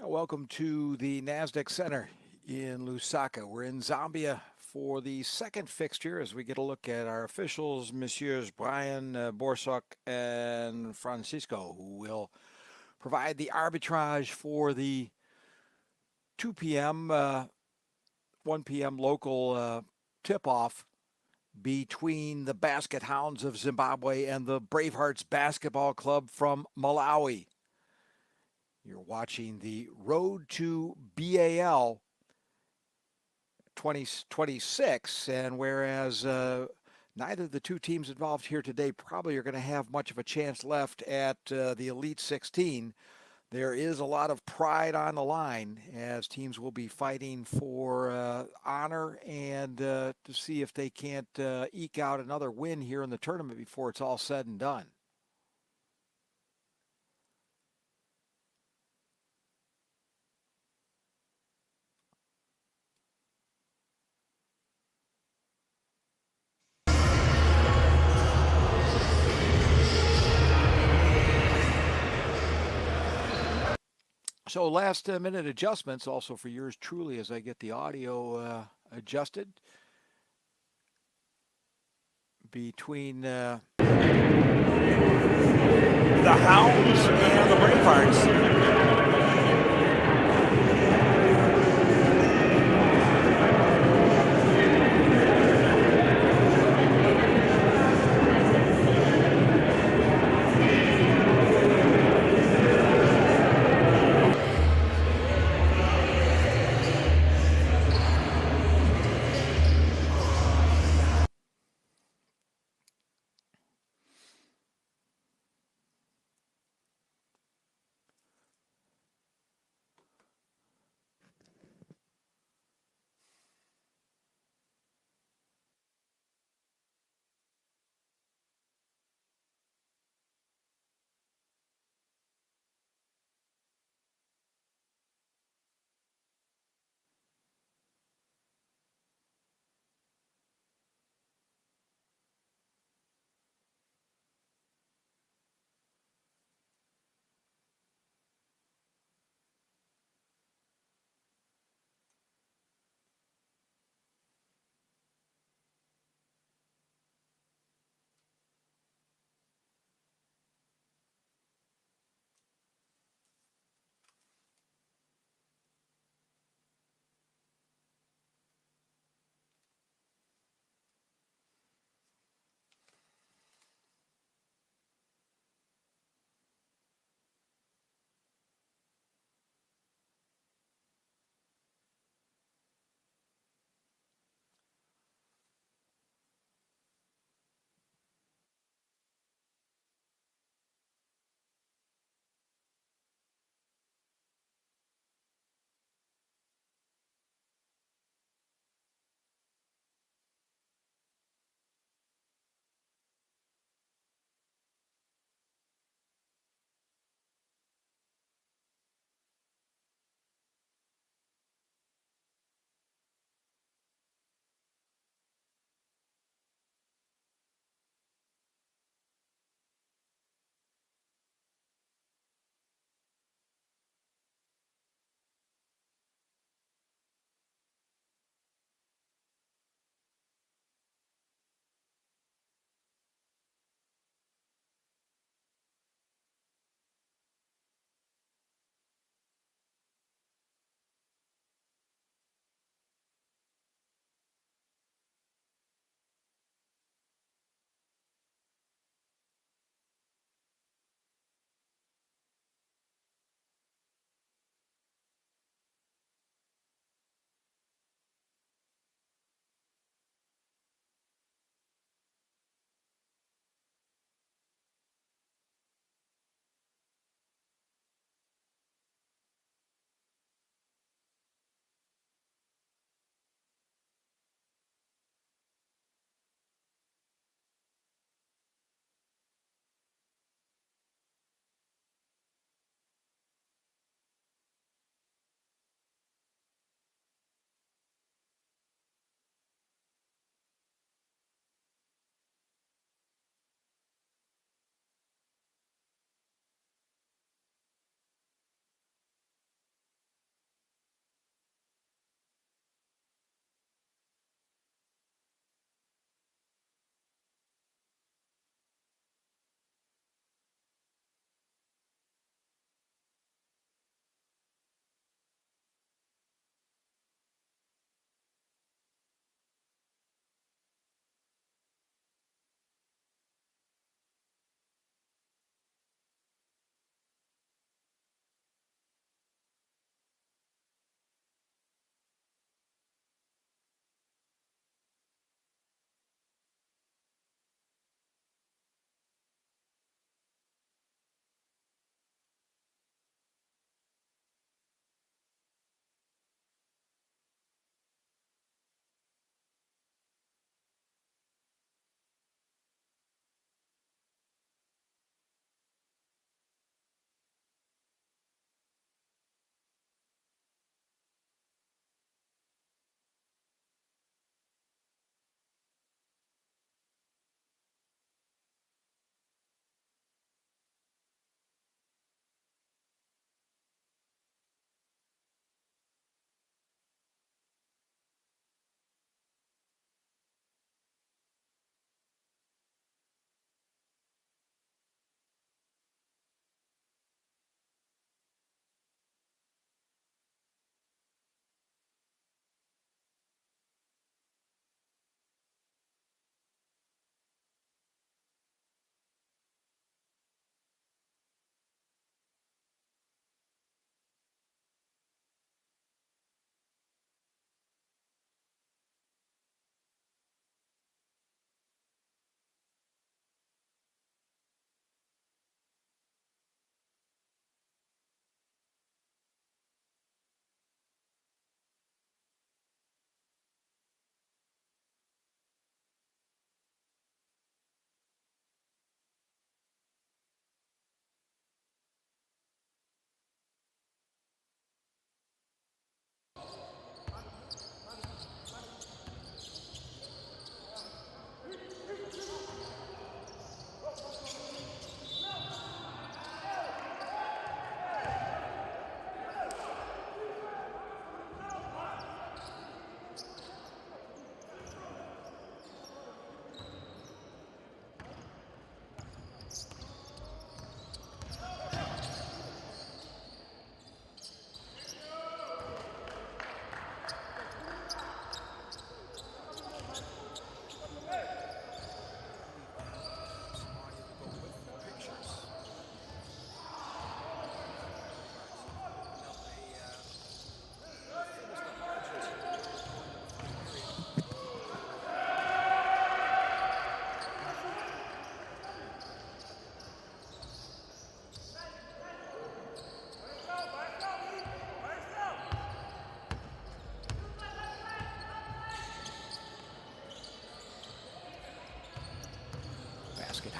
Yeah, welcome to the NASDAQ Center in Lusaka. We're in Zambia for the second fixture as we get a look at our officials, Messieurs Brian Borsuk and Francisco, who will provide the arbitrage for the 2 p.m., 1 p.m. local tip-off between the Basket Hounds of Zimbabwe and the Bravehearts Basketball Club from Malawi. You're watching the Road to B.A.L. 2026, and whereas neither of the two teams involved here today probably are going to have much of a chance left at the Elite 16, there is a lot of pride on the line as teams will be fighting for honor and to see if they can't eke out another win here in the tournament before it's all said and done. So last minute adjustments also for yours truly as I get the audio adjusted between the Hounds and the Bravehearts.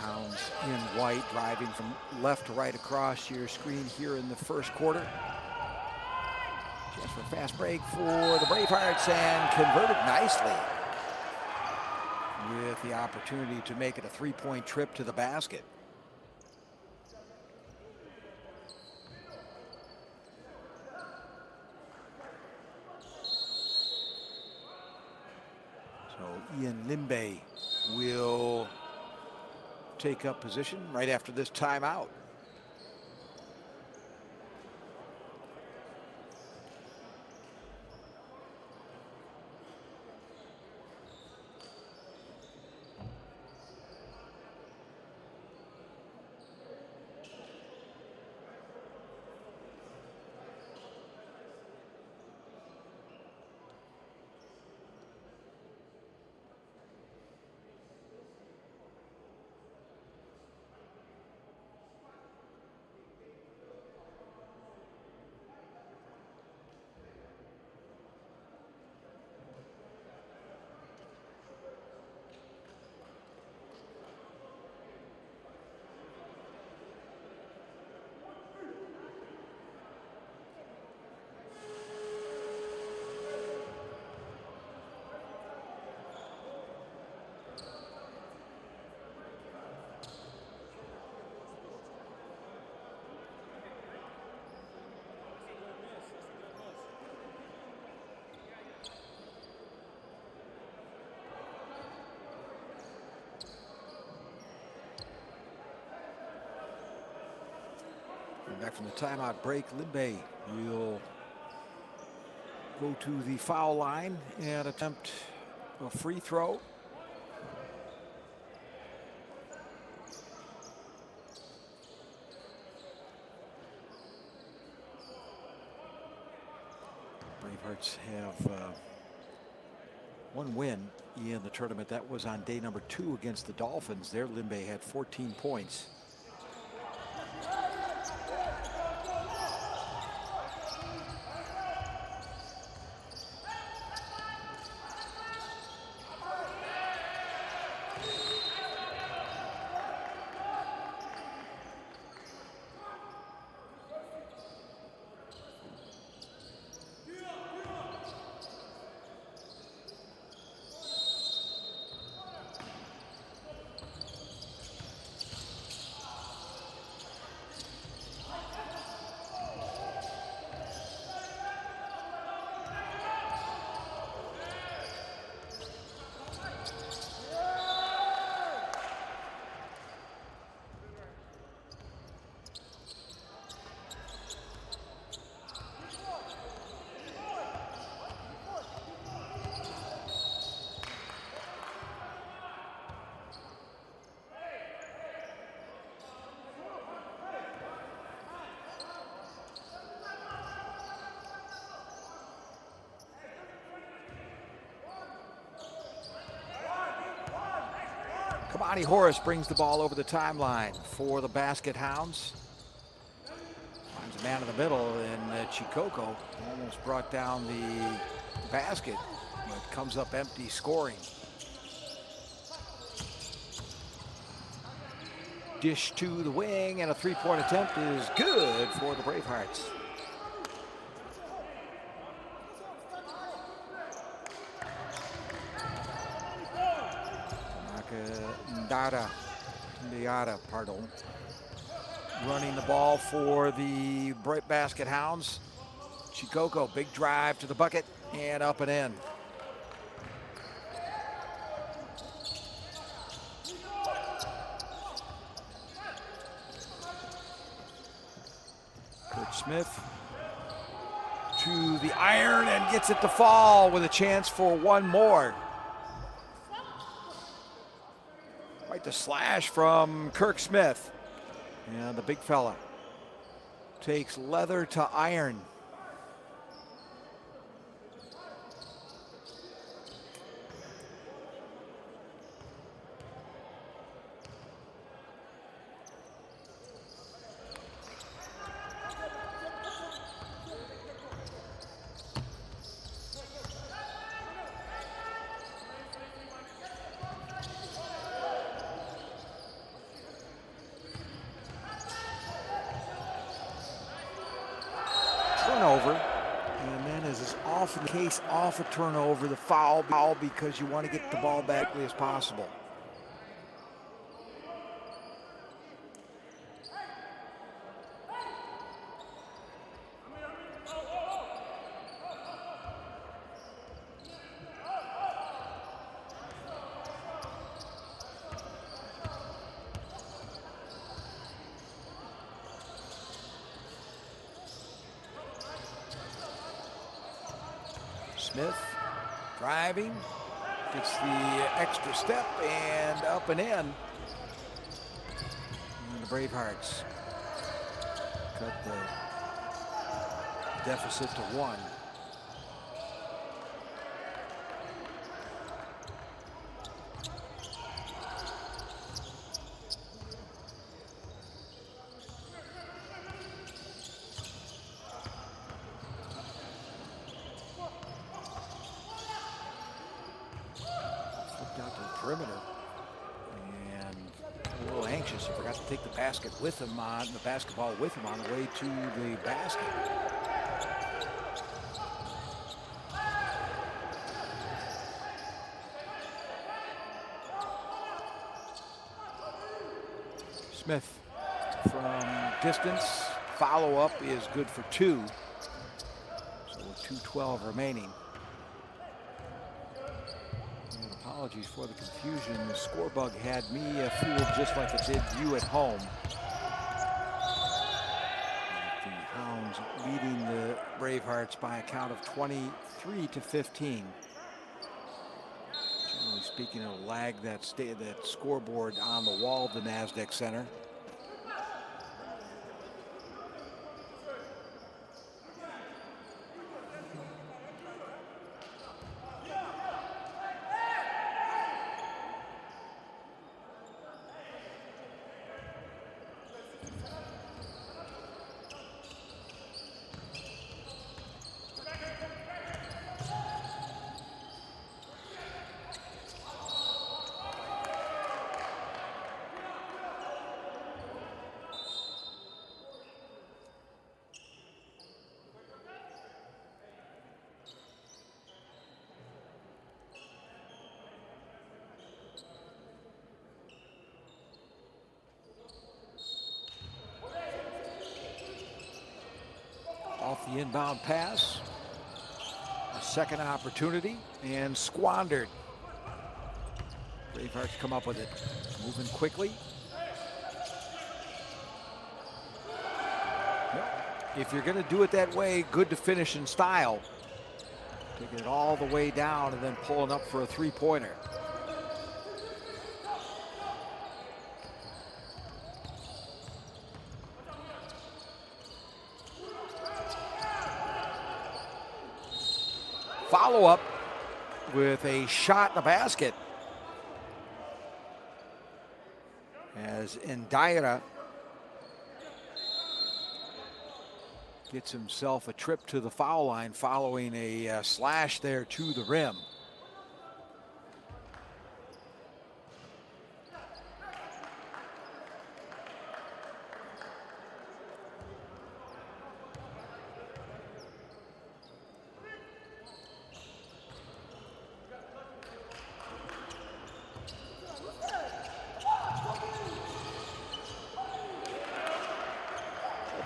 Hounds in white, driving from left to right across your screen here in the first quarter. Chance for a fast break for the Bravehearts, and converted nicely with the opportunity to make it a three-point trip to the basket. So Ian Limbe will take up position right after this timeout. Back from the timeout break, Limbe will go to the foul line and attempt a free throw. Bravehearts have one win in the tournament. That was on day number 2 against the Dolphins. There, Limbe had 14 points. Kamani Horace brings the ball over the timeline for the basket Hounds. Finds a man in the middle, and Chikoko almost brought down the basket, but comes up empty scoring. Dish to the wing, and a three-point attempt is good for the Bravehearts. Ndiata, pardon. Running the ball for the basket Hounds. Chikoko, big drive to the bucket and up and in. Kurt Smith to the iron and gets it to fall with a chance for one more. Right to slash from Kirk Smith. And the big fella takes leather to iron. turnover. And then, as is often the case, off a turnover, the foul because you want to get the ball back as quickly as possible. Smith driving, gets the extra step and up and in. And the Bravehearts cut the deficit to 1. Out to the perimeter and a little anxious. He forgot to take the basket with him on the basketball with him on the way to the basket. Smith from distance. Follow-up is good for 2. So with 2:12 remaining. Apologies for the confusion. The score bug had me fooled just like it did you at home. The Hounds leading the Bravehearts by a count of 23-15. Generally speaking, it'll lag that scoreboard on the wall of the NASDAQ Center. Off the inbound pass, a second opportunity and squandered. Bravehearts come up with it, moving quickly. If you're going to do it that way, good to finish in style. Taking it all the way down and then pulling up for a three-pointer. Follow-up with a shot in the basket as Ndaira gets himself a trip to the foul line following a slash there to the rim.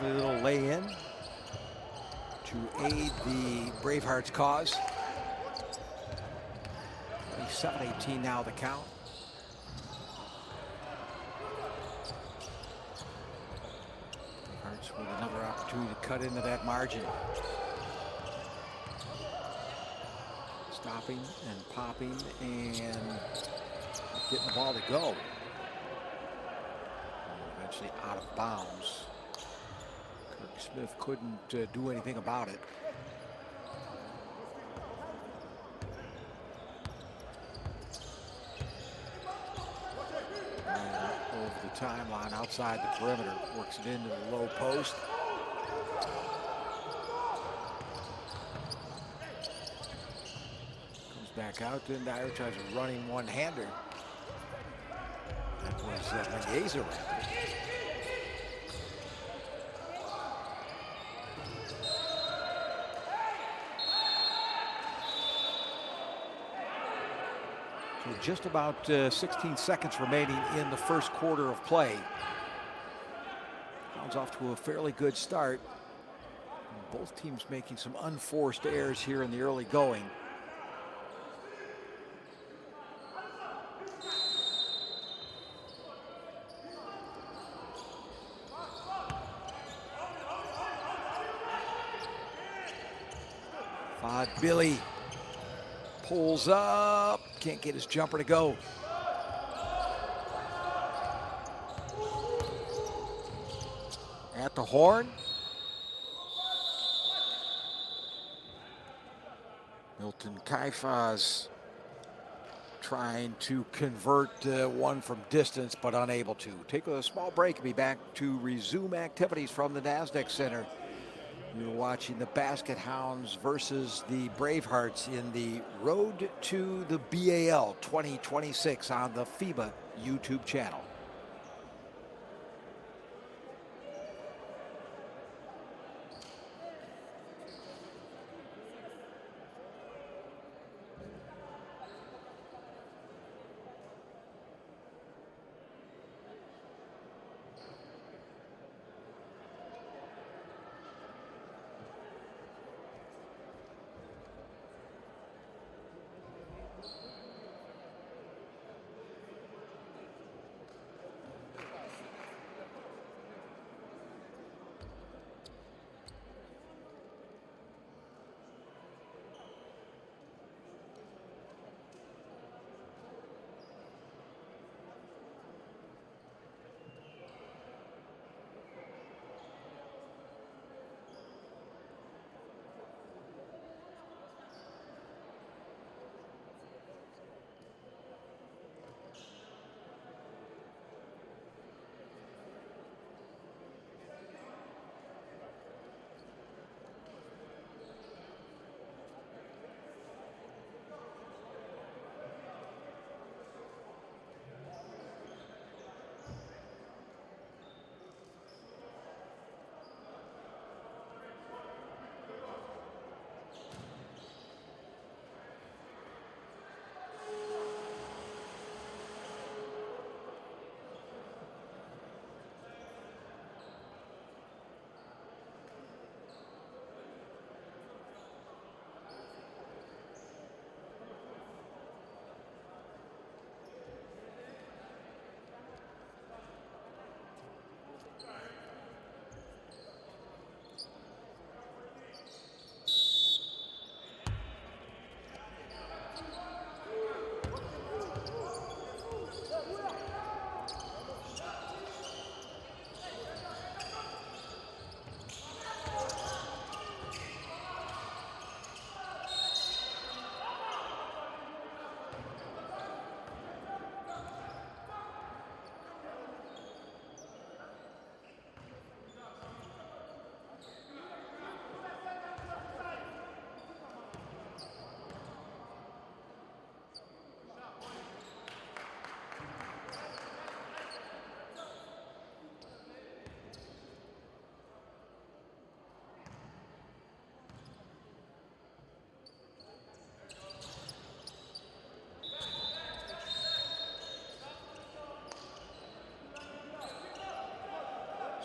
A little lay-in to aid the Bravehearts' cause. 27-18 now the count. Bravehearts with another opportunity to cut into that margin. Stopping and popping and getting the ball to go. Eventually out of bounds. Smith couldn't do anything about it. Over the timeline outside the perimeter, works it into the low post. Comes back out to Ndaira, tries a running one-hander. That was Mendoza. So just about 16 seconds remaining in the first quarter of play. Hounds off to a fairly good start. Both teams making some unforced errors here in the early going. Billy pulls up, can't get his jumper to go. At the horn. Milton Kaifas trying to convert one from distance, but unable to. Take a small break and be back to resume activities from the NASDAQ Center. You're watching the Basket Hounds versus the Bravehearts in the Road to the B.A.L 2026 on the FIBA YouTube channel.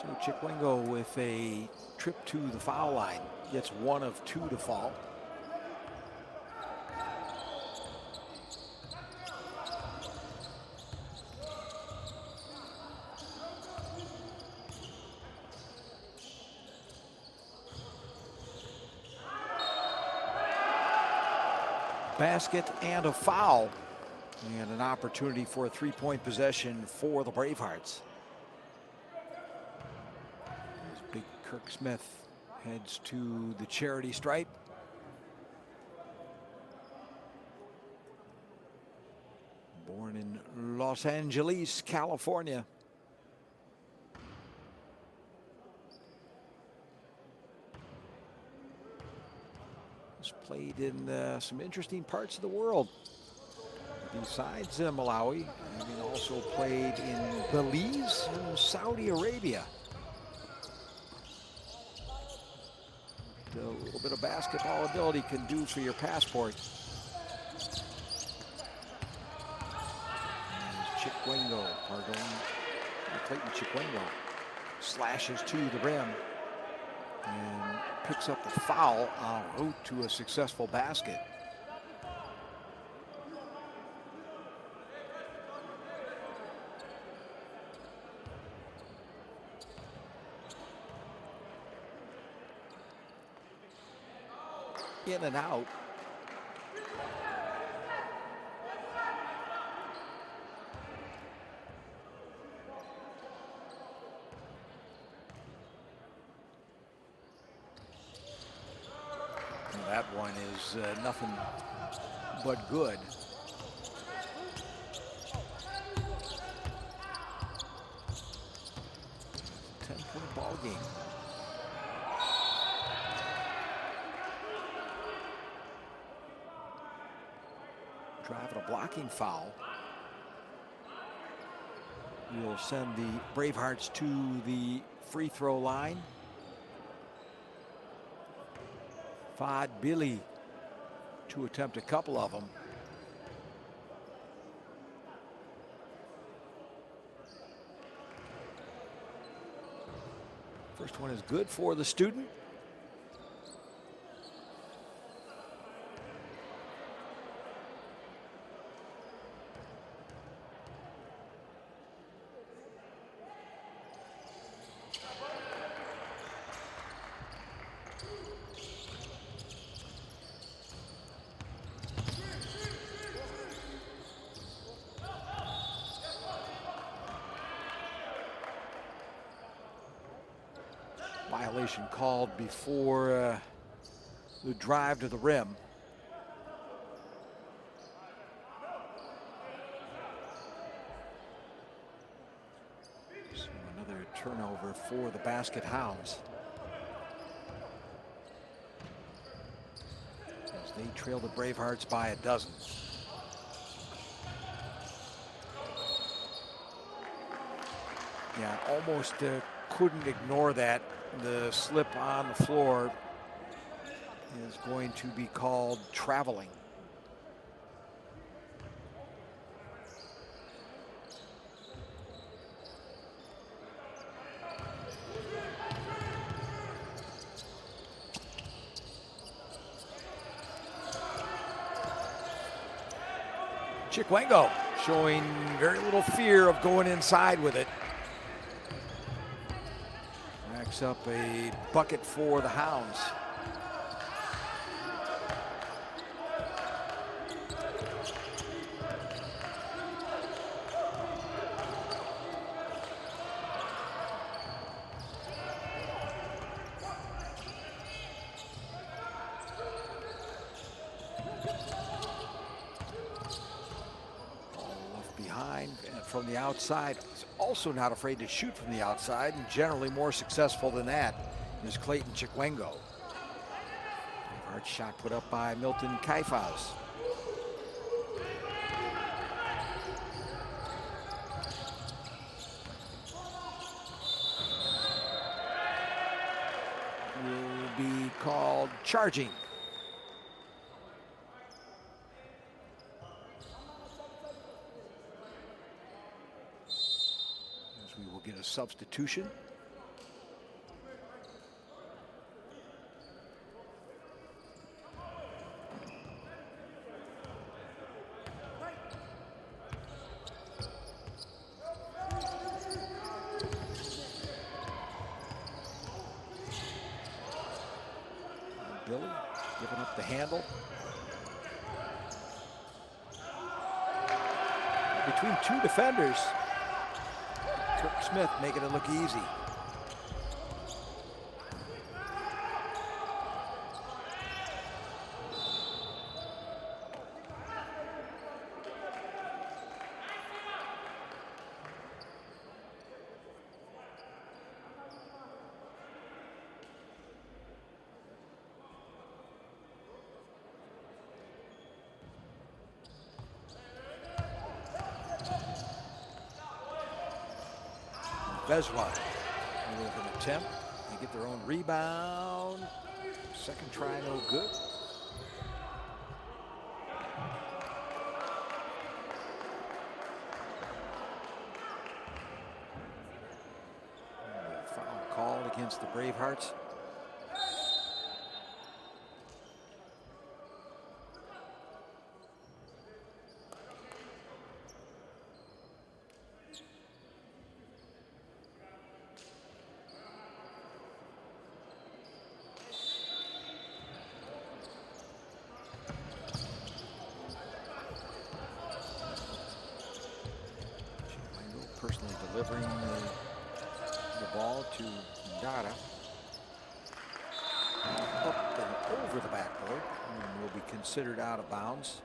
So Chickwingo with a trip to the foul line. Gets one of two to fall. Basket and a foul. And an opportunity for a three-point possession for the Bravehearts. Big Kirk Smith heads to the charity stripe. Born in Los Angeles, California. He's played in some interesting parts of the world. Besides Malawi, having also played in Belize and Saudi Arabia. A little bit of basketball ability can do for your passport. Clayton Chiquengo slashes to the rim and picks up the foul en route to a successful basket. In and out. That one is nothing but good. It's a 10-point ball game. Driving a blocking foul will send the Bravehearts to the free throw line. FIBA to attempt a couple of them. First one is good for the student. Violation called before the drive to the rim. So another turnover for the basket Hounds, as they trail the Bravehearts by a dozen. Yeah, almost couldn't ignore that. The slip on the floor is going to be called traveling. Chiquengo showing very little fear of going inside with it. Racks up a bucket for the Hounds. From the outside. He's also not afraid to shoot from the outside, and generally more successful than that is Clayton Chiquengo. Hard shot put up by Milton Kaifas. Will be called charging. We will get a substitution. Billy giving up the handle. Between two defenders, Kirk Smith making it look easy. Bezwa with an attempt. They get their own rebound. Second try, no good. against the Bravehearts. Personally delivering the ball to Dada. Up and over the backboard and will be considered out of bounds.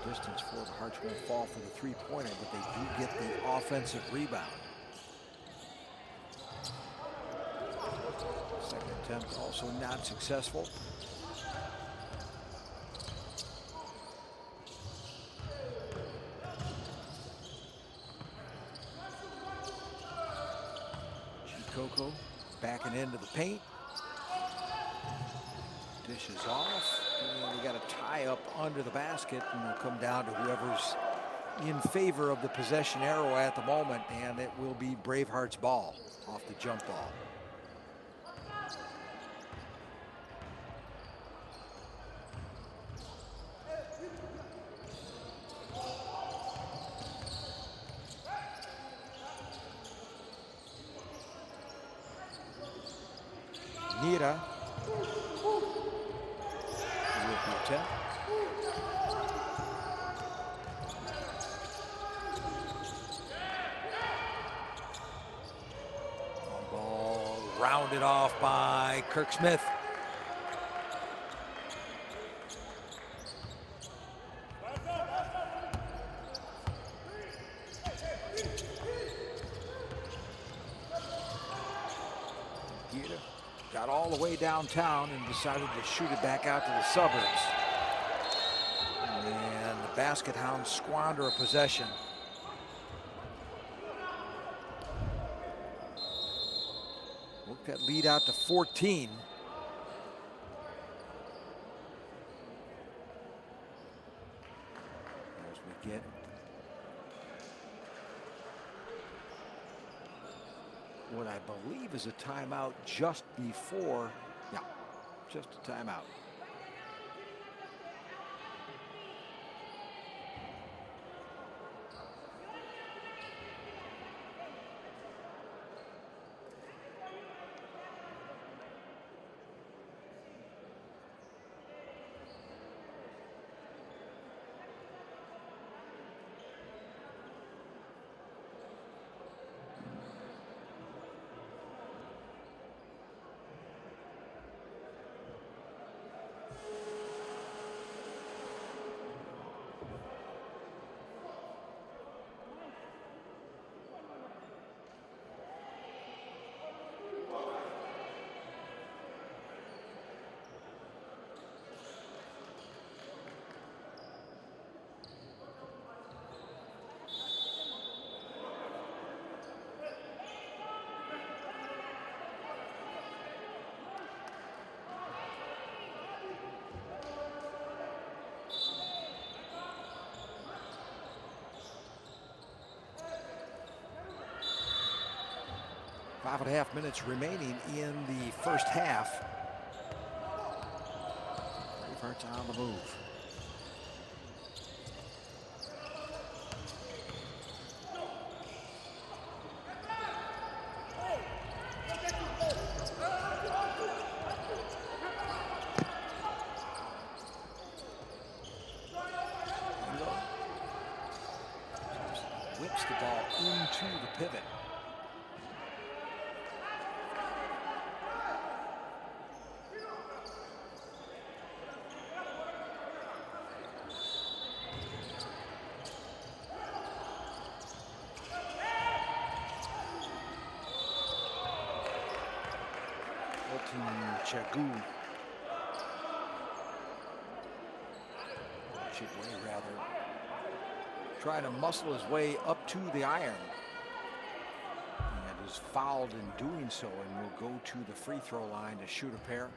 Distance for the Hearts won't fall for the three-pointer, but they do get the offensive rebound. Second attempt also not successful. Chikoko backing into the paint. Dishes off. And we got a tie up under the basket, and it'll come down to whoever's in favor of the possession arrow at the moment, and it will be Bravehearts' ball off the jump ball. Nira. Ball rounded off by Kirk Smith. Got all the way downtown and decided to shoot it back out to the suburbs. And the basket Hounds squander a possession. Work that lead out to 14. As we get what I believe is a timeout just before, yeah, just a timeout. Five and a half minutes remaining in the first half. Bravehearts on the move. Whips the ball into the pivot. Chigway rather trying to muscle his way up to the iron. And was fouled in doing so and will go to the free throw line to shoot a pair.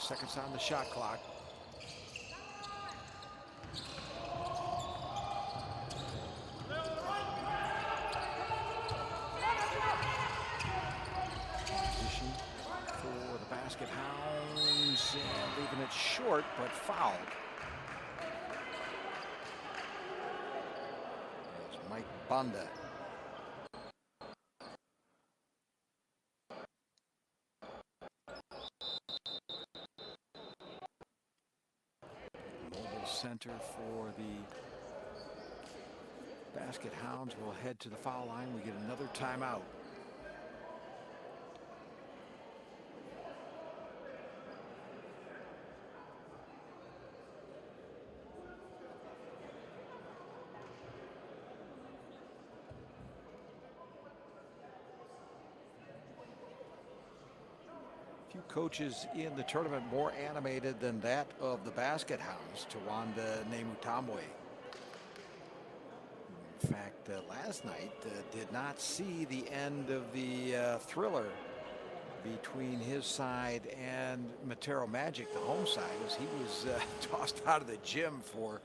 Seconds on the shot clock. Position for the basket. Hounds leaving it short, but fouled. There's Mike Banda. Center for the basket. Hounds will head to the foul line. We get another timeout. Few coaches in the tournament more animated than that of the basket hounds, Tawanda Nemutamwe. In fact, last night did not see the end of the thriller between his side and Matero Magic, the home side, as he was tossed out of the gym for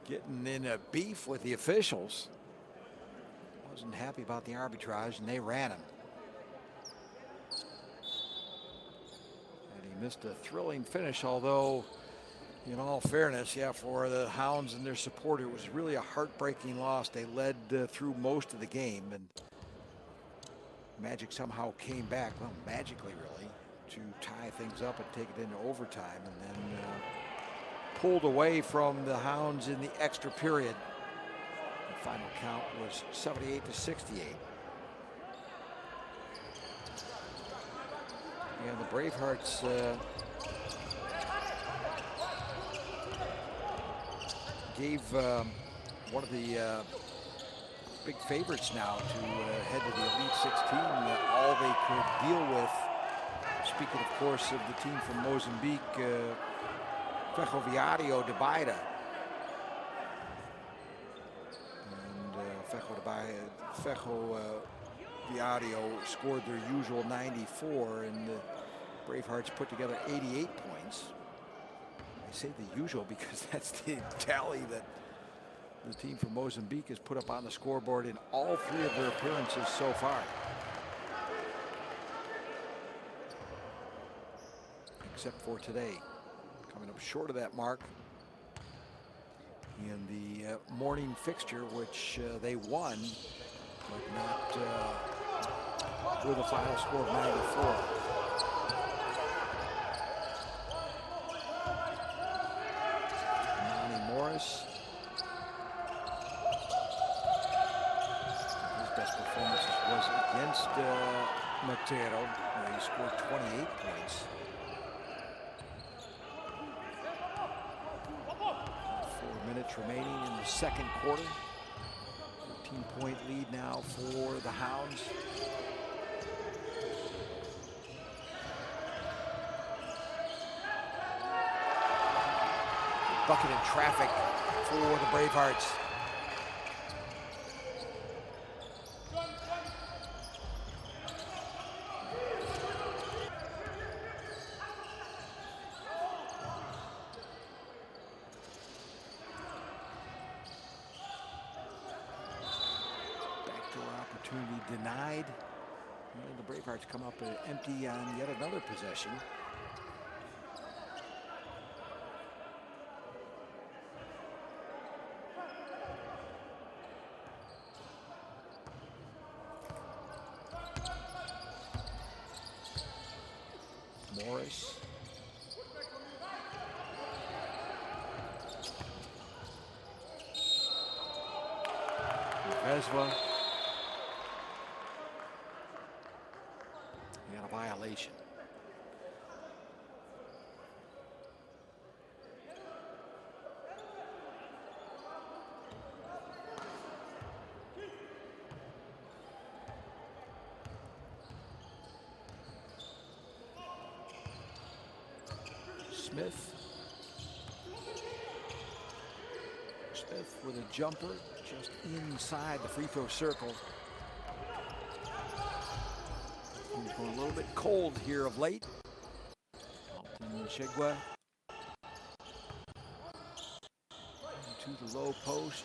getting in a beef with the officials. Wasn't happy about the arbitrage, and they ran him. Missed a thrilling finish, although in all fairness, yeah, for the Hounds and their support, it was really a heartbreaking loss. They led through most of the game, and Magic somehow came back, well, magically really, to tie things up and take it into overtime, and then pulled away from the Hounds in the extra period. The final count was 78-68. And the Bravehearts gave one of the big favorites now to head to the Elite 16 all they could deal with. Speaking, of course, of the team from Mozambique, Ferroviário de Beira. And Ferroviário scored their usual 94, and the Bravehearts put together 88 points. I say the usual because that's the tally that the team from Mozambique has put up on the scoreboard in all three of their appearances so far. Except for today, coming up short of that mark in the morning fixture, which they won, but not with a final score of 94. Morris. His best performance was against Matero, where he scored 28 points. 4 minutes remaining in the second quarter. 13-point lead now for the Hounds. Bucket in traffic for the Bravehearts. Backdoor opportunity denied. And the Bravehearts come up empty on yet another possession. Morris. Vesva. He had a violation. Smith. Smith with a jumper just inside the free throw circle. He's going a little bit cold here of late. Alton Chegwa to the low post.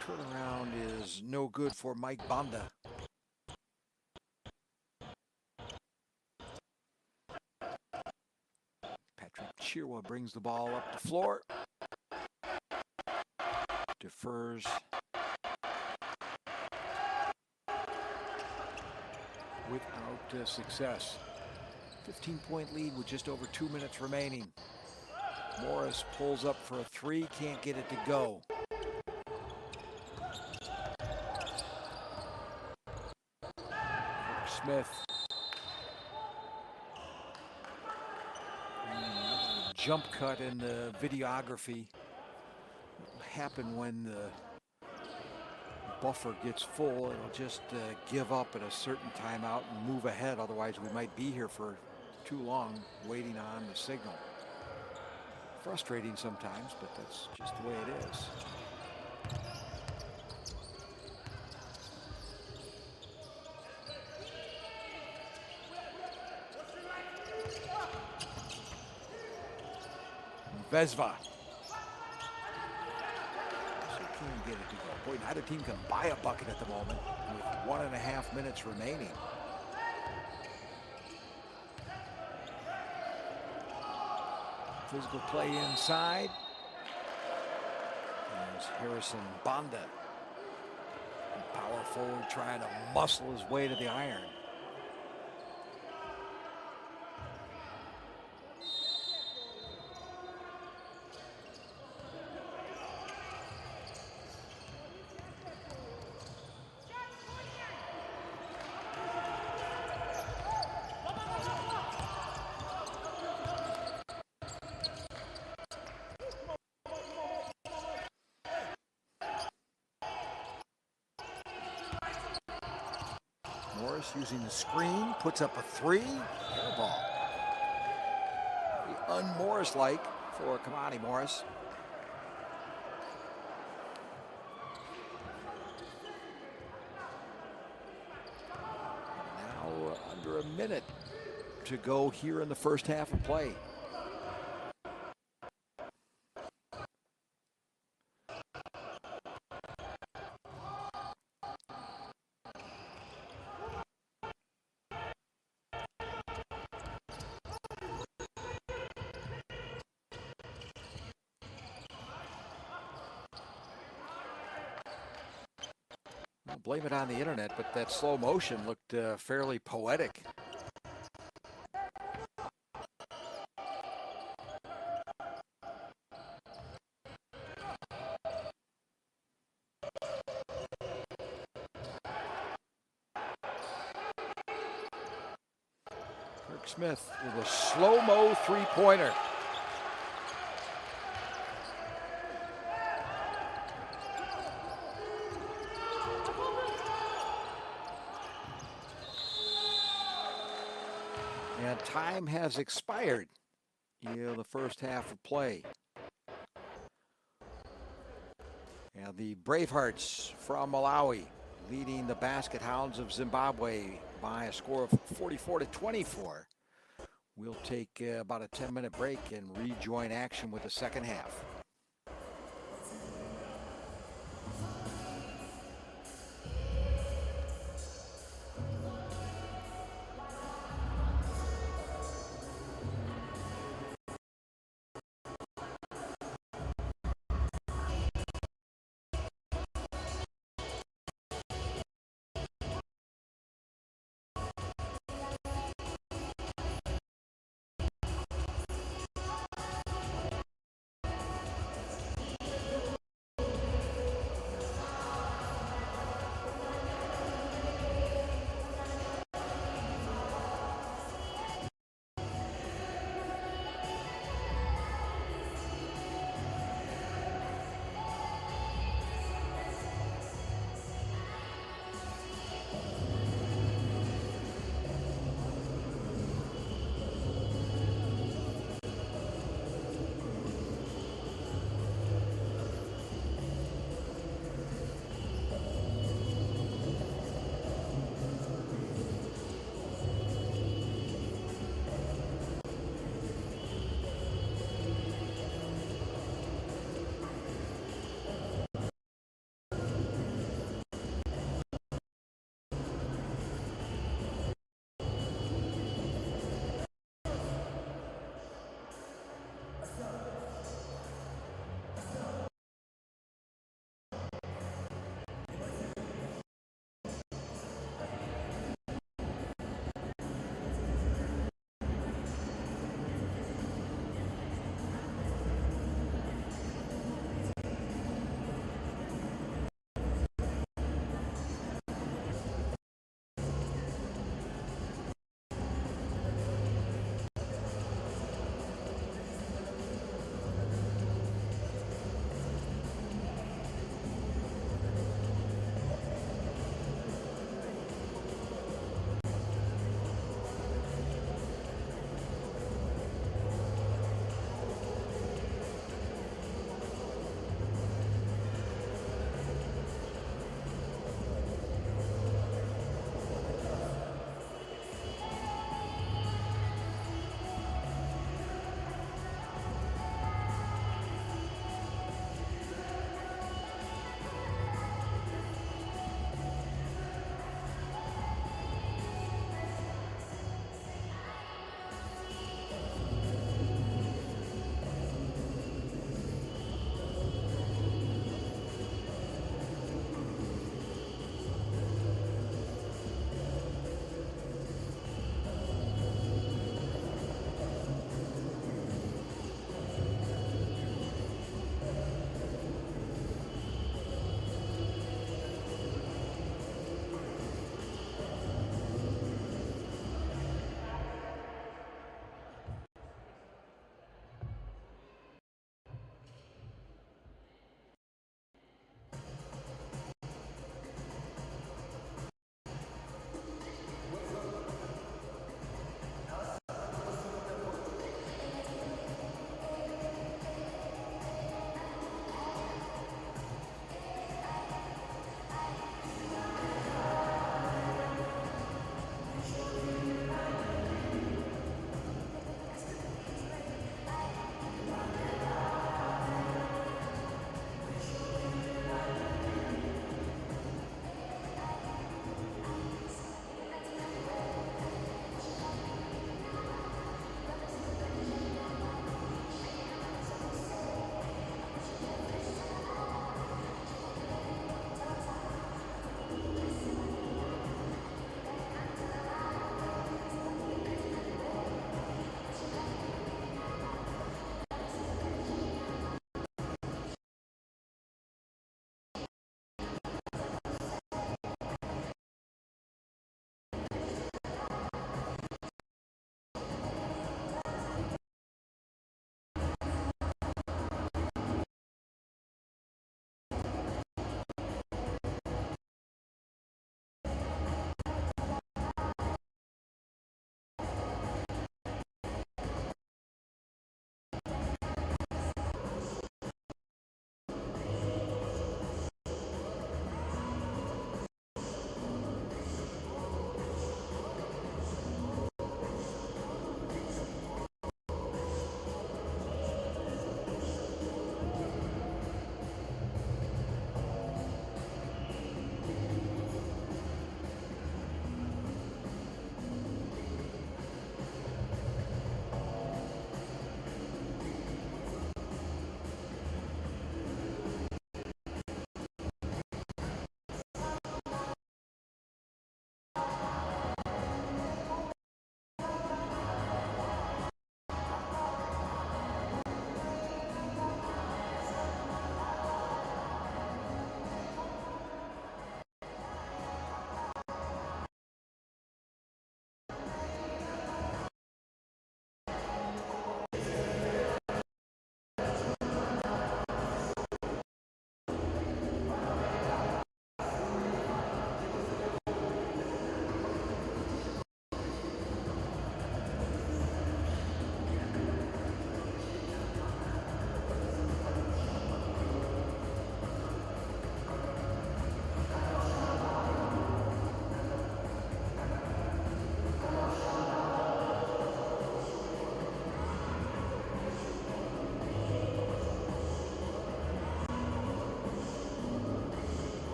Turnaround is no good for Mike Banda. Chirwa brings the ball up the floor. Defers. Without success. 15-point lead with just over 2 minutes remaining. Morris pulls up for a three, can't get it to go. Smith. Jump cut in the videography. What will happen when the buffer gets full? It'll just give up at a certain timeout and move ahead. Otherwise, we might be here for too long waiting on the signal. Frustrating sometimes, but that's just the way it is. Vesva. So can't get it to go. Boy, neither team can buy a bucket at the moment with 1.5 minutes remaining. Physical play inside. There's Harrison Banda. Power forward trying to muscle his way to the iron. Morris using the screen, puts up a three. Air ball. Very un-Morris-like for Kamani Morris. Now under a minute to go here in the first half of play. Blame it on the internet, but that slow motion looked fairly poetic. Kirk Smith with a slow-mo three-pointer. And time has expired in the first half of play. And the Bravehearts from Malawi leading the Basket Hounds of Zimbabwe by a score of 44-24. We'll take about a 10-minute break and rejoin action with the second half.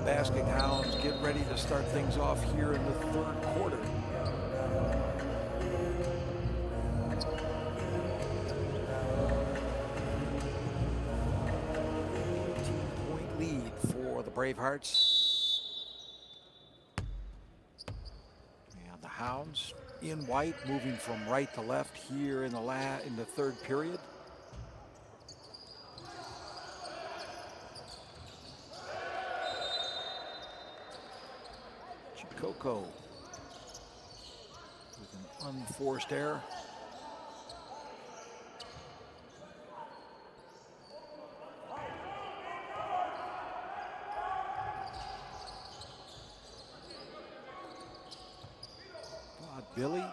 basking Hounds get ready to start things off here in the third quarter. 18-point lead for the Bravehearts. And the Hounds in white, moving from right to left here in the third period. Coco with an unforced error. Billy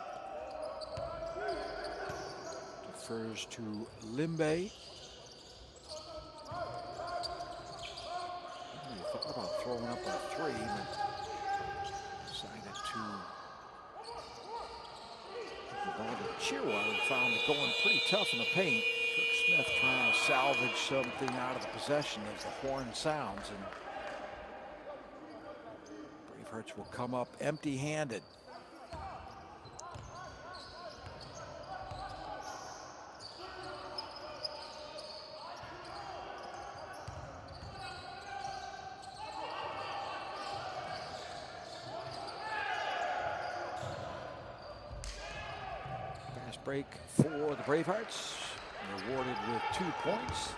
defers to Limbe. He thought about throwing up a three, but decided to give the ball to Chirwa and found it going pretty tough in the paint. Kirk Smith trying to salvage something out of the possession as the horn sounds, and Bravehearts will come up empty-handed. Break for the Bravehearts, rewarded with 2 points.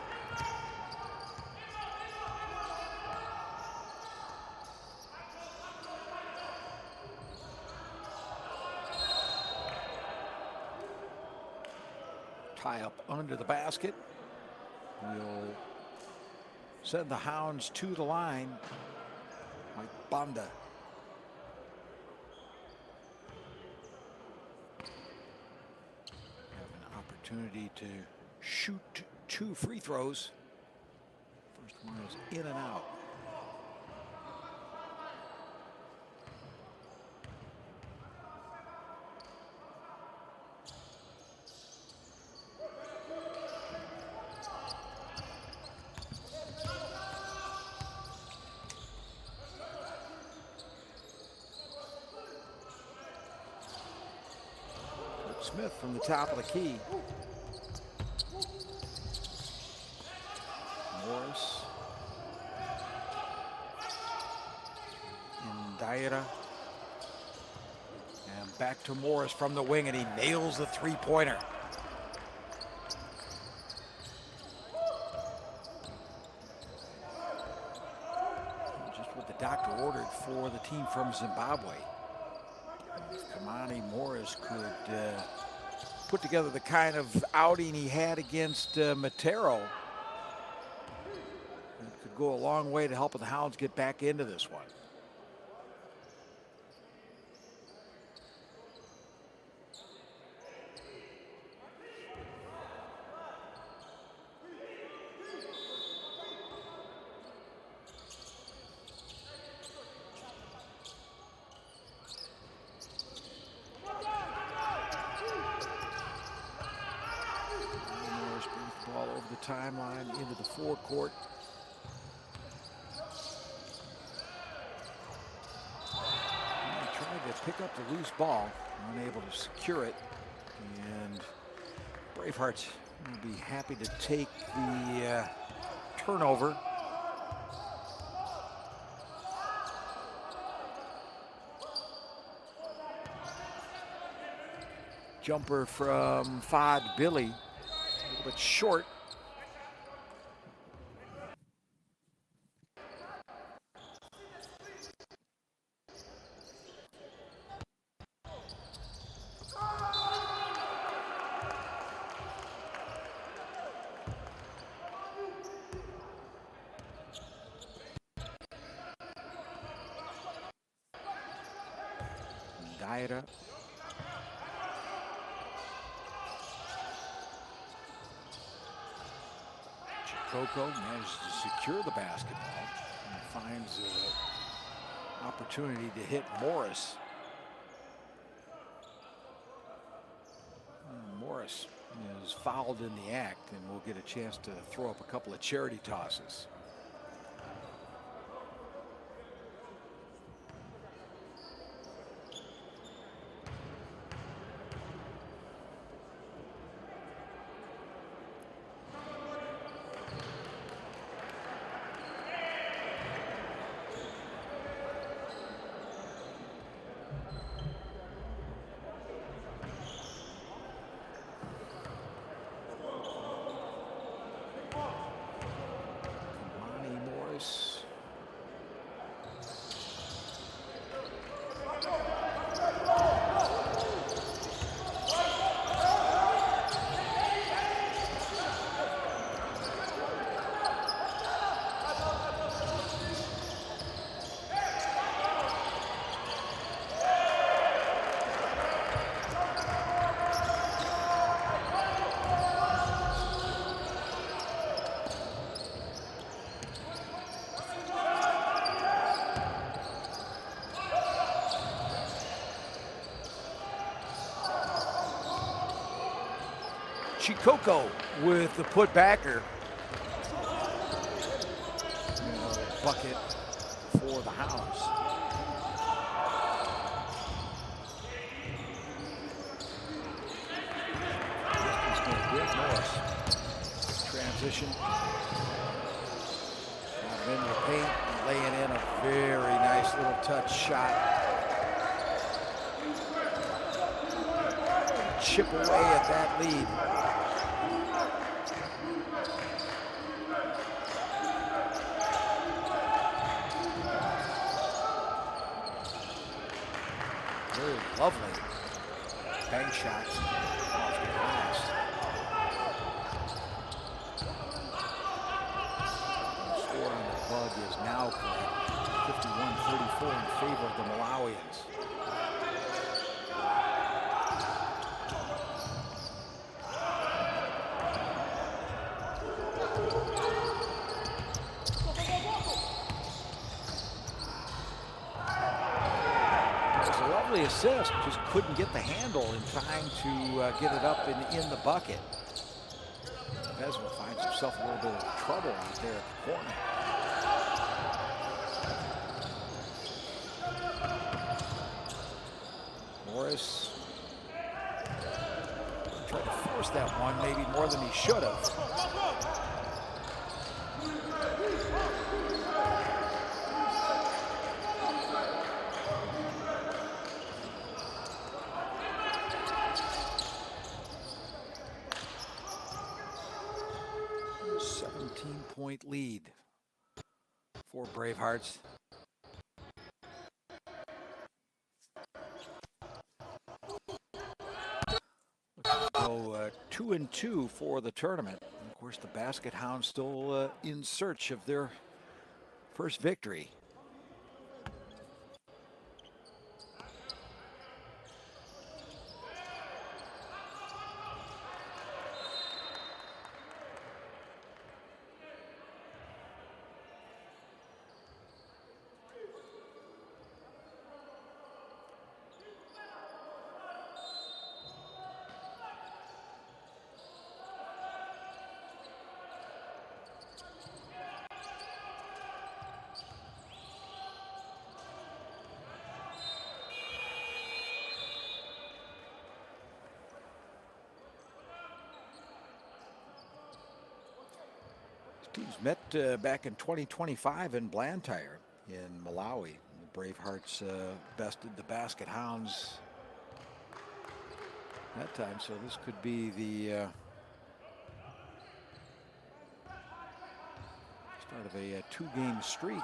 Tie up under the basket. We'll send the Hounds to the line. Mike Banda. Opportunity to shoot 2 free throws. First one is in and out. Smith from the top of the key. Morris. Indaira. And back to Morris from the wing, and he nails the three-pointer. Just what the doctor ordered for the team from Zimbabwe. If Kamani Morris could put together the kind of outing he had against Matero, it could go a long way to helping the Hounds get back into this one. Ball over the timeline into the forecourt. He tried to pick up the loose ball, unable to secure it, and Bravehearts will be happy to take the turnover. Jumper from Fad Billy. But short. Daira. Coco managed to secure the basketball and finds an opportunity to hit Morris. Morris is fouled in the act and will get a chance to throw up a couple of charity tosses. Chikoko with the putbacker. Bucket for the Hounds. Great Morris. Transition. Into the paint, laying in a very nice little touch shot. Chip away at that lead. Very lovely bank shot off the glass. The score on the bug is now correct. 51-34 in favor of the Malawians. Assist, just couldn't get the handle in time to get it up and in the bucket. Vesma finds himself a little bit of trouble out there at the corner. Morris tried to force that one maybe more than he should have. Point lead for Bravehearts. Go 2-2 for the tournament. And of course, the Basket Hounds still in search of their first victory. Teams met back in 2025 in Blantyre in Malawi. The Bravehearts bested the Basket Hounds that time, so this could be the start of a two-game streak.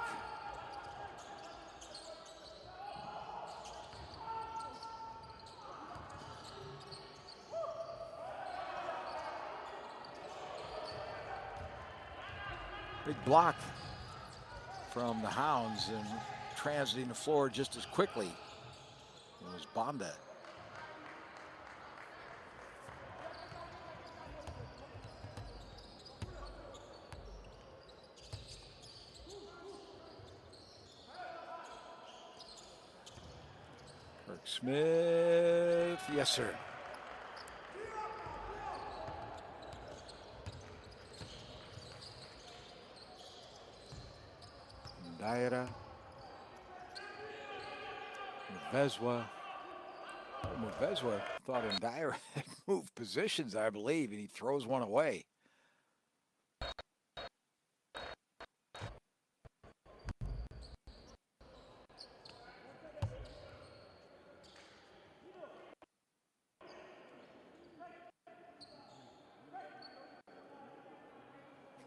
Big block from the Hounds and transiting the floor just as quickly. It was Bonda. Kirk Smith, yes sir. Daira, Muvezwa. Muvezwa thought Daira had moved positions, I believe, and he throws one away.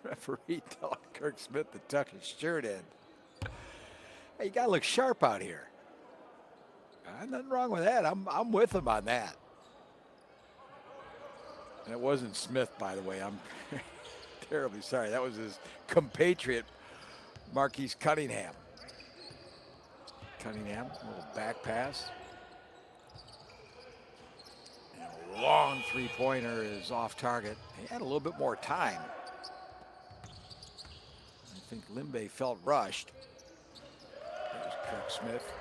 Referee telling Kirk Smith to tuck his shirt in. Hey, you gotta look sharp out here. Nothing wrong with that. I'm with him on that. And it wasn't Smith, by the way. I'm terribly sorry. That was his compatriot, Marquise Cunningham. Cunningham, a little back pass. And a long three-pointer is off target. He had a little bit more time. I think Limbe felt rushed. There's Kirk Smith.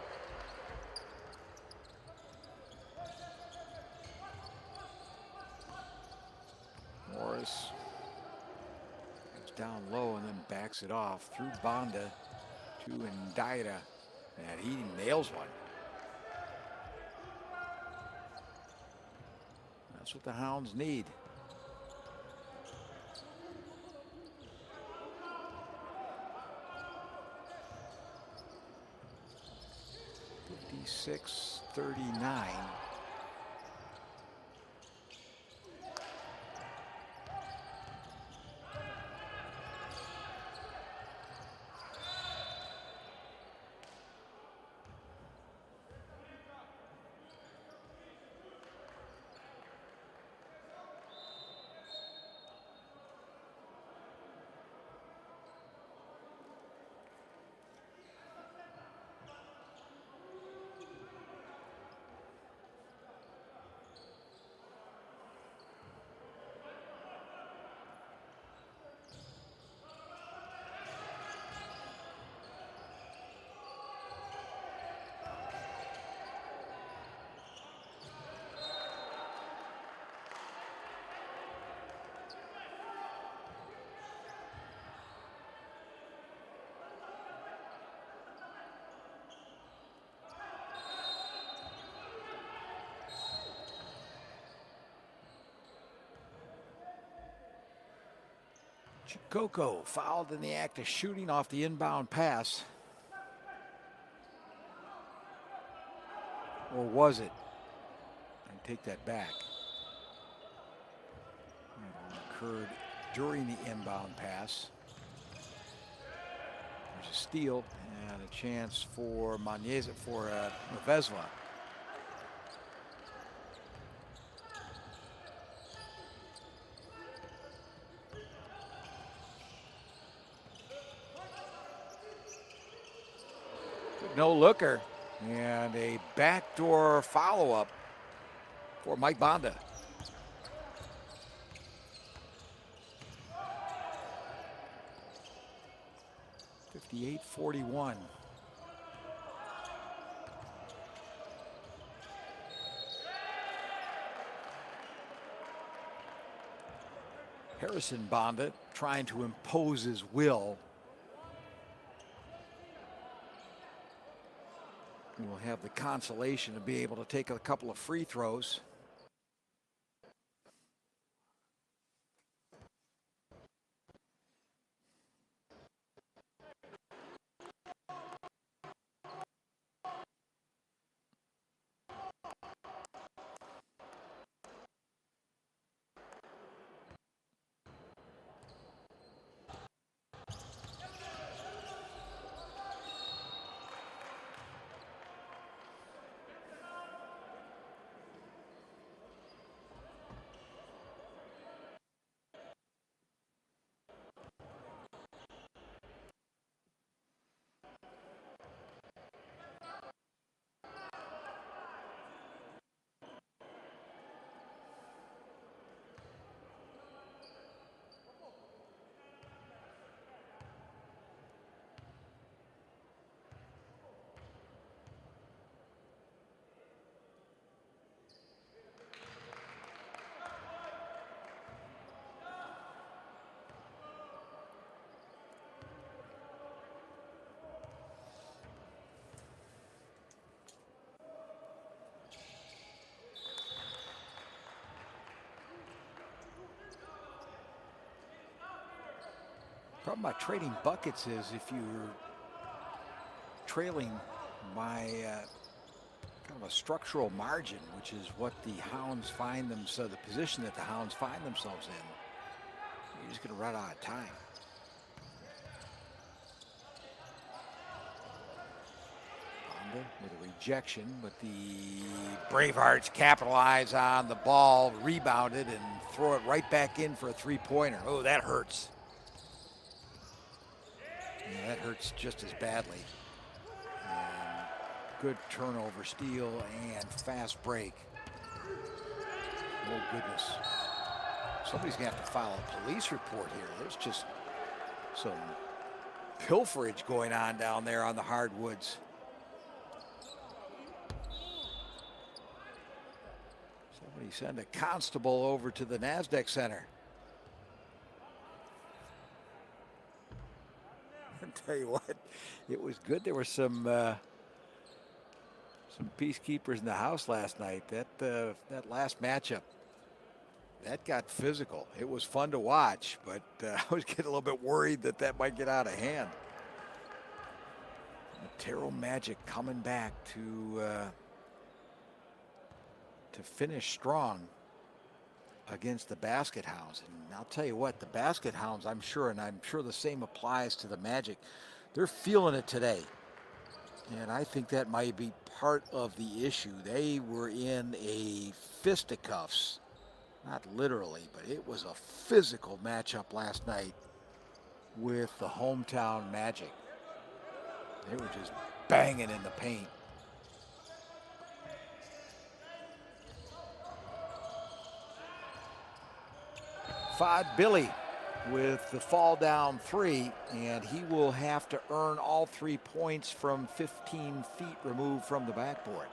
down low and then backs it off through Banda to Ndaira, and he nails one. That's what the Hounds need. (56-39). Chikoko fouled in the act of shooting off the inbound pass. Or was it? I take that back. It occurred during the inbound pass. There's a steal and a chance for Vesla. No looker, and a backdoor follow-up for Mike Banda. (58-41). Harrison Banda trying to impose his will. We'll have the consolation to be able to take a couple of free throws. Problem about trading buckets is if you're trailing by kind of a structural margin, which is what the Hounds find themselves, the position that the Hounds find themselves in, you're just going to run out of time. Banda with a rejection, but the Bravehearts capitalize on the ball, rebounded, and throw it right back in for a three-pointer. Oh, that hurts. Yeah, that hurts just as badly. And good turnover, steal, and fast break. Oh, goodness. Somebody's going to have to file a police report here. There's just some pilferage going on down there on the hardwoods. Somebody send a constable over to the NASDAQ Center. tell you what, it was good. There were some peacekeepers in the house last night. That last matchup, that got physical. It was fun to watch, but I was getting a little bit worried that might get out of hand. Terrell Magic coming back to finish strong against the Basket Hounds. And I'll tell you what, the Basket Hounds, I'm sure the same applies to the Magic, they're feeling it today. And I think that might be part of the issue. They were in a fisticuffs, not literally, but it was a physical matchup last night with the hometown Magic. They were just banging in the paint. Fod Billy with the fall down three, and he will have to earn all 3 points from 15 feet removed from the backboard.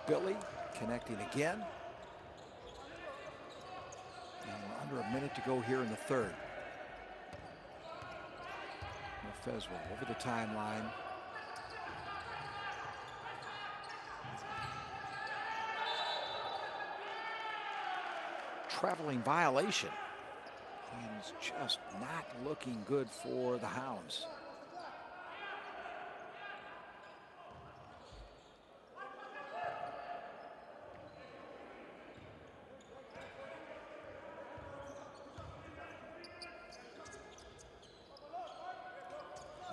Billy connecting again. And under a minute to go here in the third. Feswell over the timeline. Traveling violation. And it's just not looking good for the Hounds.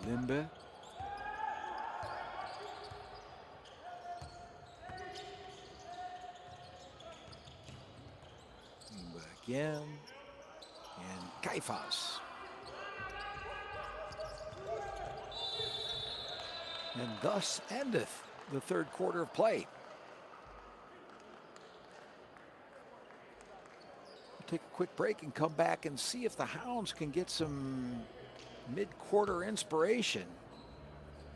Limbe. Limbe again. And Kaifas. And thus endeth the third quarter of play. We'll take a quick break and come back and see if the Hounds can get some mid-quarter inspiration.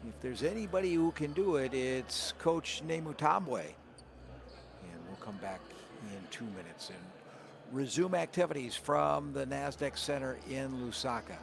If there's anybody who can do it, it's Coach Nemutambwe. And we'll come back in 2 minutes and resume activities from the NASDAQ Center in Lusaka.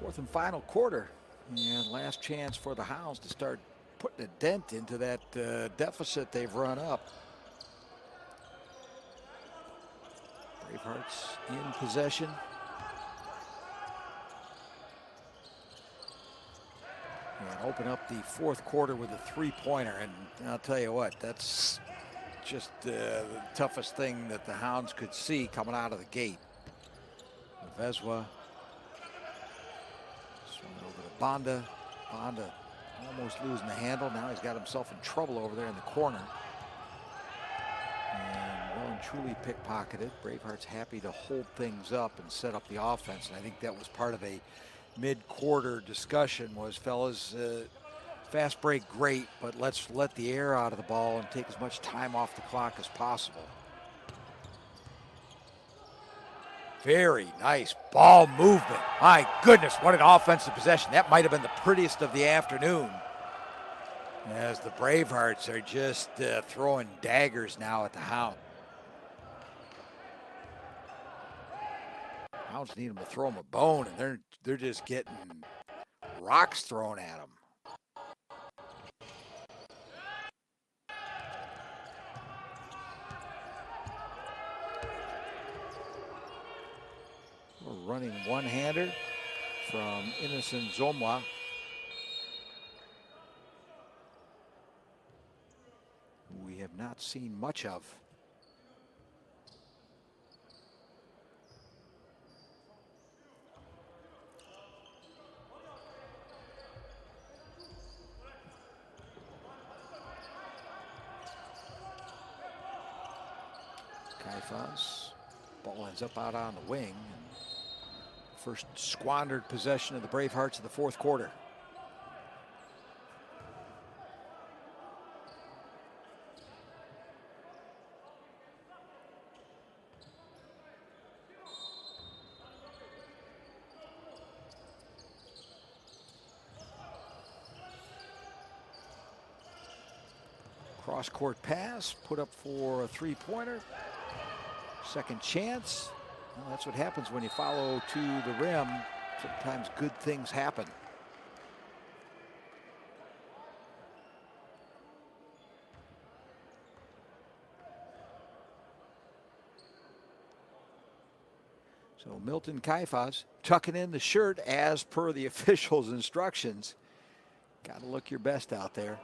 Fourth and final quarter. And last chance for the Hounds to start putting a dent into that deficit they've run up. Bravehearts in possession. And open up the fourth quarter with a three-pointer. And I'll tell you what, that's just the toughest thing that the Hounds could see coming out of the gate. Vezwa swung it over to Banda. Banda almost losing the handle. Now he's got himself in trouble over there in the corner. And well and truly pickpocketed. Bravehearts happy to hold things up and set up the offense. And I think that was part of a mid-quarter discussion was, fellas, fast break great, but let's let the air out of the ball and take as much time off the clock as possible. Very nice ball movement. My goodness, what an offensive possession. That might have been the prettiest of the afternoon, as the Bravehearts are just throwing daggers now at the Hounds. Hounds need them to throw them a bone, and they're just getting rocks thrown at them. We're running one-hander from Innocent Zomwa. We have not seen much of. Kaifas, ball ends up out on the wing. First squandered possession of the Bravehearts in the fourth quarter. Cross-court pass, put up for a three-pointer. Second chance. Well, that's what happens when you follow to the rim. Sometimes good things happen. So Milton Kaifas tucking in the shirt as per the officials' instructions. Got to look your best out there.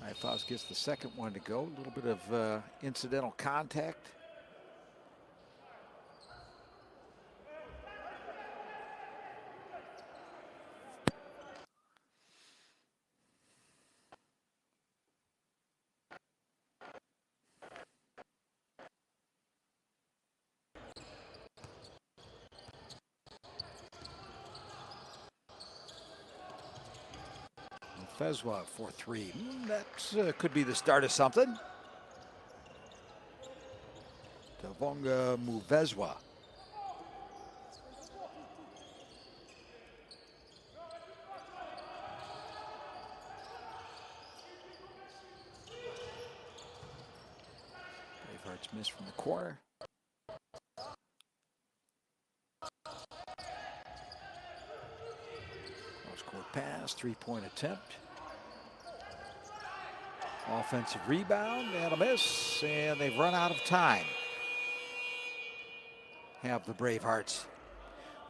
Kaifas gets the second one to go. A little bit of incidental contact. Vezwa for three. That could be the start of something. Tavonga Muvezwa. Bravehearts missed from the corner. Cross-court pass, three-point attempt. Offensive rebound and a miss, and they've run out of time. Have the Bravehearts.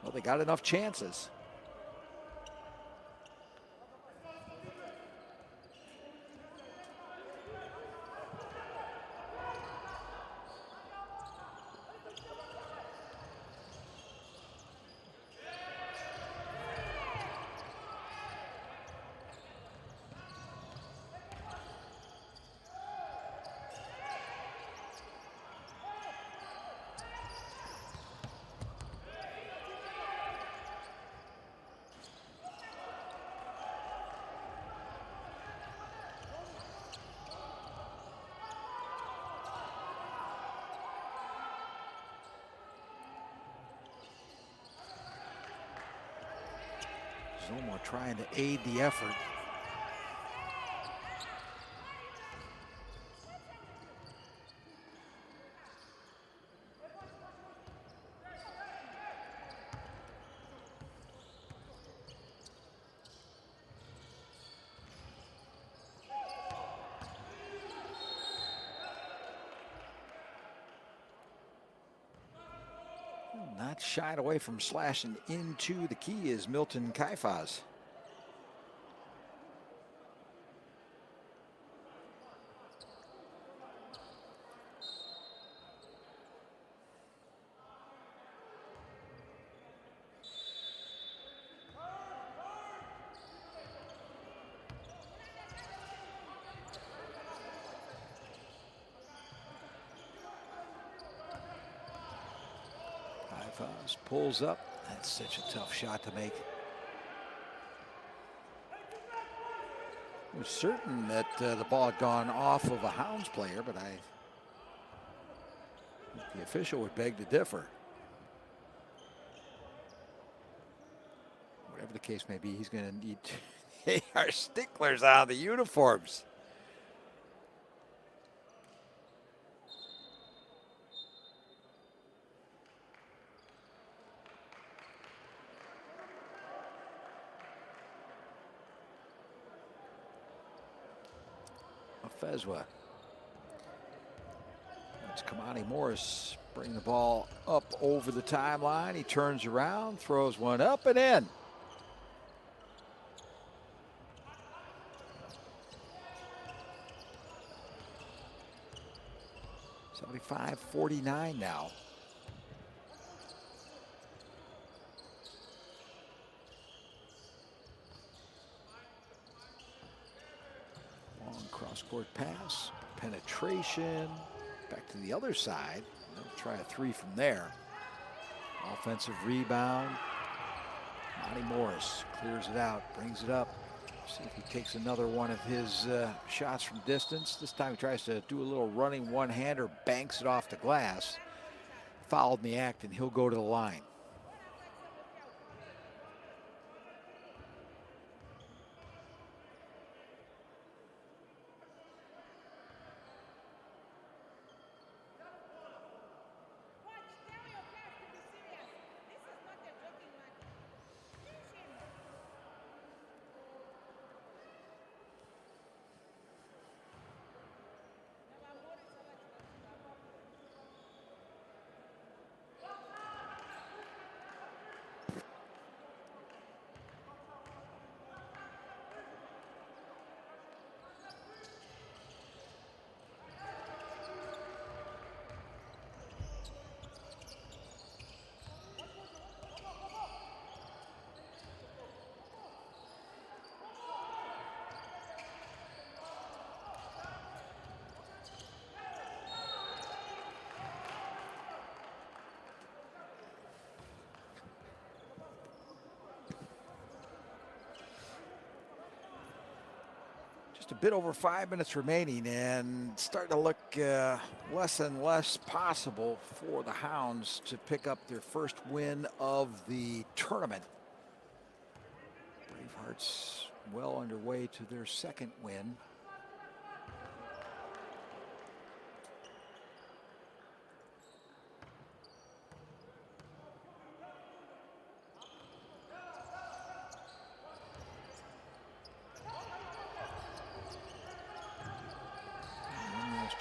Well, they got enough chances. Zoma trying to aid the effort. Not shied away from slashing into the key is Milton Kaifaz. Pulls up. That's such a tough shot to make. I was certain that the ball had gone off of a Hounds player, but the official would beg to differ. Whatever the case may be, he's going to need. They are sticklers on the uniforms. Fezwa. It's Kamani Morris bring the ball up over the timeline. He turns around, throws one up and in. $75-49 now. Cross-court pass, penetration, back to the other side. They'll try a three from there. Offensive rebound. Monty Morris clears it out, brings it up. See if he takes another one of his shots from distance. This time he tries to do a little running one-hander, banks it off the glass. Fouled in the act, and he'll go to the line. A bit over 5 minutes remaining, and starting to look less and less possible for the Hounds to pick up their first win of the tournament. Bravehearts well underway to their second win.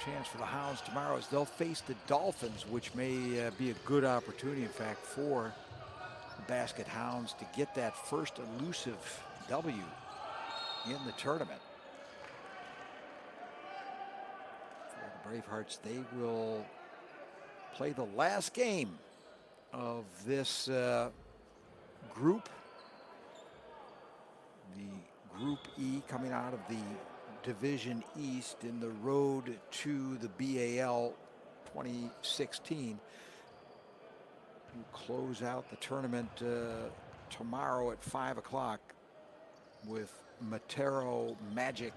Chance for the Hounds tomorrow as they'll face the Dolphins, which may be a good opportunity, in fact, for the Basket Hounds to get that first elusive W in the tournament. For the Bravehearts, they will play the last game of this group. The Group E coming out of the Division East in the road to the B.A.L 2016. We'll close out the tournament tomorrow at 5 o'clock with Matero Magic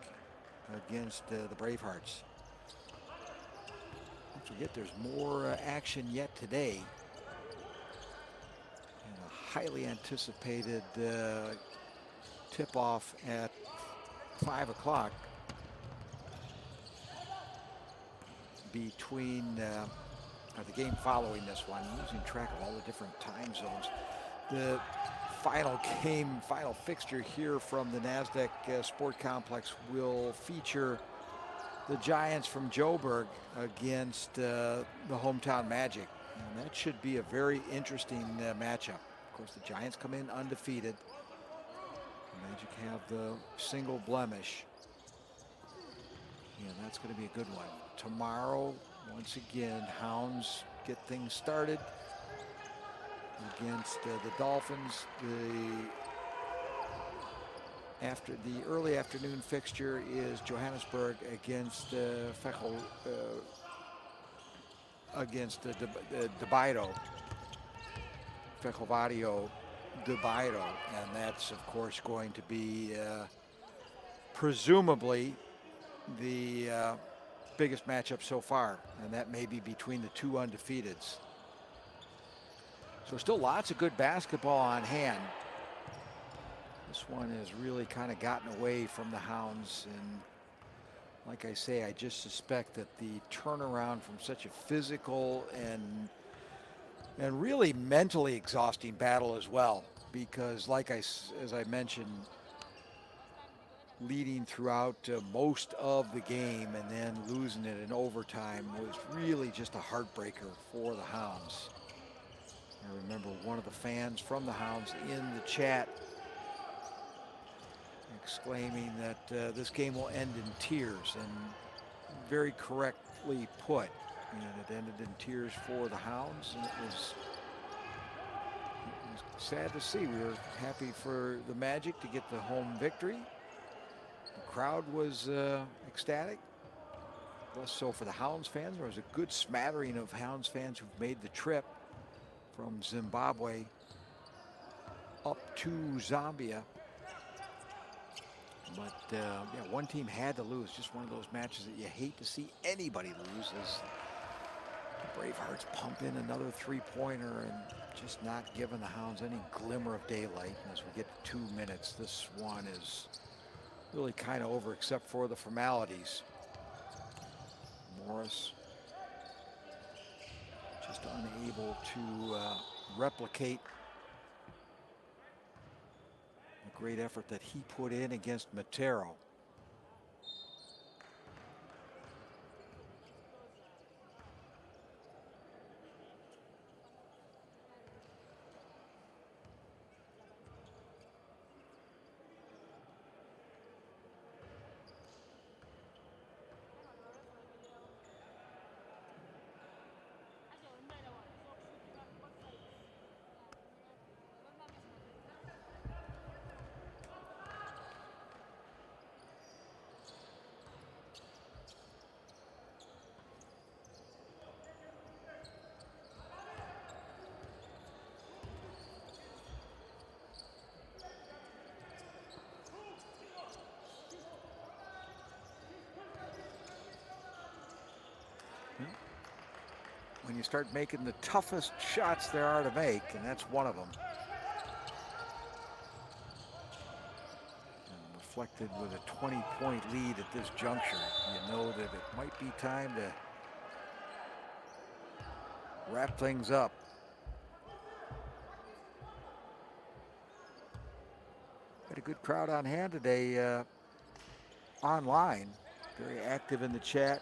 against the Bravehearts. Don't forget, there's more action yet today. And a highly anticipated tip-off at 5 o'clock between the game following this one. I'm losing track of all the different time zones. The final game, final fixture here from the NASDAQ Sport Complex will feature the Giants from Joburg against the hometown Magic. And that should be a very interesting matchup. Of course, the Giants come in undefeated. The Magic have the single blemish. Yeah, that's going to be a good one. Tomorrow, once again, Hounds get things started against the Dolphins. After the early afternoon fixture is Johannesburg against DeBido, Fechelvadio DeBido, and that's of course going to be presumably the biggest matchup so far, and that may be between the two undefeateds. So still lots of good basketball on hand. This one has really kind of gotten away from the Hounds, and like I say, I just suspect that the turnaround from such a physical and really mentally exhausting battle as well, because as I mentioned, leading throughout most of the game and then losing it in overtime was really just a heartbreaker for the Hounds. I remember one of the fans from the Hounds in the chat exclaiming that this game will end in tears, and very correctly put. And it ended in tears for the Hounds, and it was sad to see. We were happy for the Magic to get the home victory. The crowd was ecstatic. Less so for the Hounds fans. There was a good smattering of Hounds fans who've made the trip from Zimbabwe up to Zambia. But yeah, one team had to lose. Just one of those matches that you hate to see anybody lose, as the Bravehearts pump in another three-pointer and just not giving the Hounds any glimmer of daylight. And as we get to 2 minutes, this one is really kind of over, except for the formalities. Morris just unable to replicate the great effort that he put in against Matero. When you start making the toughest shots there are to make, and that's one of them. And reflected with a 20-point lead at this juncture, you know that it might be time to wrap things up. Had a good crowd on hand today online. Very active in the chat.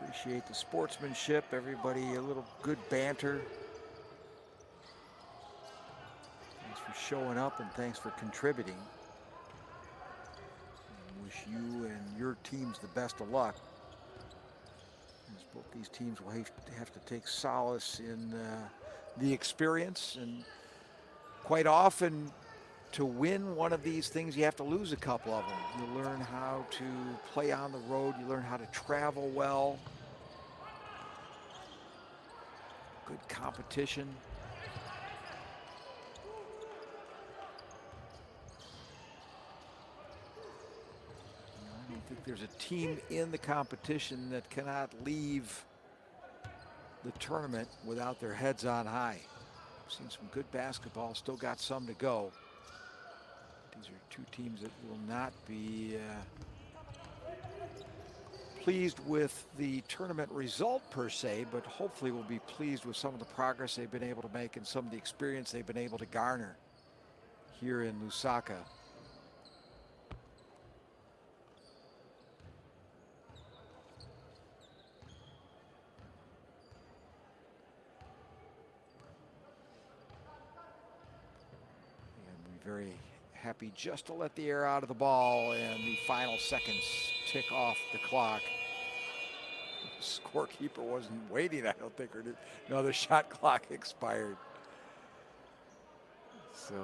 Appreciate the sportsmanship. Everybody, a little good banter. Thanks for showing up and thanks for contributing. I wish you and your teams the best of luck, as both these teams will have to take solace in the experience. And quite often, to win one of these things, you have to lose a couple of them. You learn how to play on the road. You learn how to travel well. Good competition. I don't think there's a team in the competition that cannot leave the tournament without their heads on high. I've seen some good basketball, still got some to go. These are two teams that will not be pleased with the tournament result per se, but hopefully will be pleased with some of the progress they've been able to make and some of the experience they've been able to garner here in Lusaka. very happy just to let the air out of the ball, and the final seconds tick off the clock. The scorekeeper wasn't waiting, I don't think, or no, the shot clock expired. So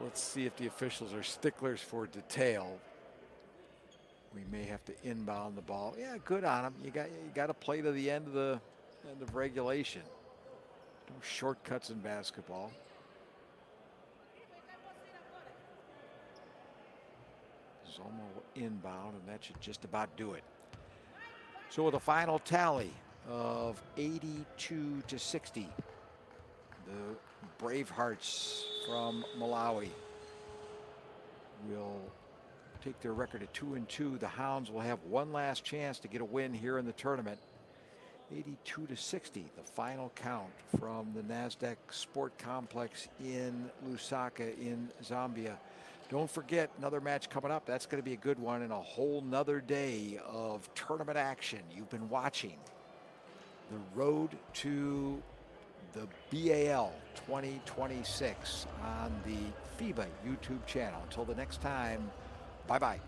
let's see if the officials are sticklers for detail. We may have to inbound the ball. Yeah, good on them. You got to play to the end of regulation. No shortcuts in basketball. Zomo inbound, and that should just about do it. So with a final tally of 82-60, the Bravehearts from Malawi will take their record at 2-2. The Hounds will have one last chance to get a win here in the tournament. 82-60, the final count from the NASDAQ Sport Complex in Lusaka in Zambia. Don't forget, another match coming up. That's going to be a good one, and a whole nother day of tournament action. You've been watching the road to the B.A.L 2026 on the FIBA YouTube channel. Until the next time, bye-bye.